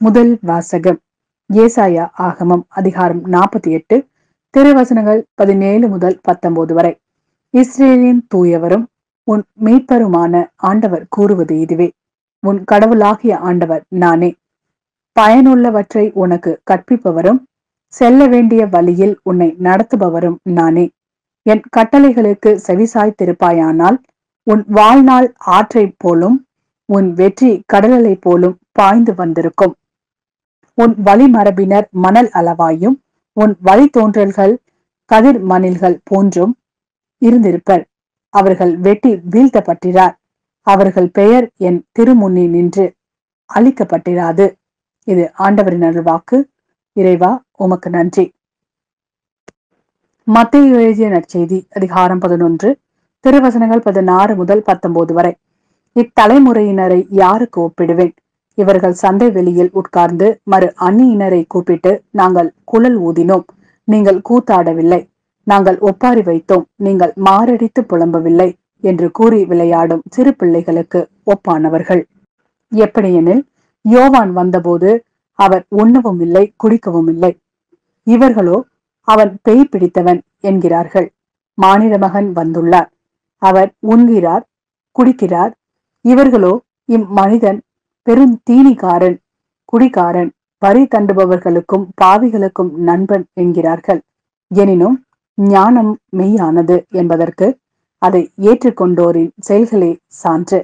முதல் வாசகம் ஏசாயா ஆகமம் அதிகாரம் 48 திருவசனங்கள் 17 முதல் 19 வரை. இஸ்ரேலின் தூயவரும் உன் மீட்பருமான ஆண்டவர் கூறுவது இதுவே: உன் கடவுளாகிய ஆண்டவர் நானே. பயனுள்ளவற்றை உனக்கு கற்பிப்பவரும் செல்ல வேண்டிய வழியில் உன்னை நடத்துபவரும் நானே. என் கட்டளைகளுக்கு செவிசாய்த்திருப்பாயானால் உன் வாழ்நாள் ஆற்றைப் போலும் உன் வெற்றி கடலை போலும் பாய்ந்து வந்திருக்கும். உன் வழிமரபினர் மணல் அளவாயும் உன் வழித்தோன்றல்கள் கதிர் மணில்கள் போன்றும் இருந்திருப்பர். அவர்கள் வெட்டி வீழ்த்தப்பட்டிரார். அவர்கள் பெயர் என் திருமுன்னி நின்று அழிக்கப்பட்டிராது. இது ஆண்டவரின் அருள்வாக்கு. இறைவா, உமக்கு நன்றி. மத்தேயு எழுதிய நற்செய்தி அதிகாரம் 11 திருவசனங்கள் 16 முதல் 19 வரை. இத்தலைமுறையினரை யாருக்கு ஒப்பிடுவேன்? இவர்கள் சந்தை வெளியில் உட்கார்ந்து மறு அந்நியினரை கூப்பிட்டு, நாங்கள் குழல் ஊதினோம், நீங்கள் கூத்தாடவில்லை, நாங்கள் ஒப்பாரி வைத்தோம், நீங்கள் மாரடித்து புலம்பவில்லை என்று கூறி விளையாடும் சிறு பிள்ளைகளுக்கு ஒப்பானவர்கள். எப்படியெனில், யோவான் வந்தபோது அவர் உண்ணவும் இல்லை, குடிக்கவும் இல்லை. இவர்களோ அவன் பேய் பிடித்தவன் என்கிறார்கள். மானிட மகன் வந்துள்ளார், அவர் உண்கிறார், குடிக்கிறார். இவர்களோ இம்மனிதன் பெருந்தீனிக்காரன், குடிகாரன், வரி தண்டுபவர்களுக்கும் பாவிகளுக்கும் நண்பன் என்கிறார்கள். எனினும் ஞானம் மெய்யானது என்பதற்கு அதை ஏற்றுக்கொண்டோரின் செயல்களே சான்று.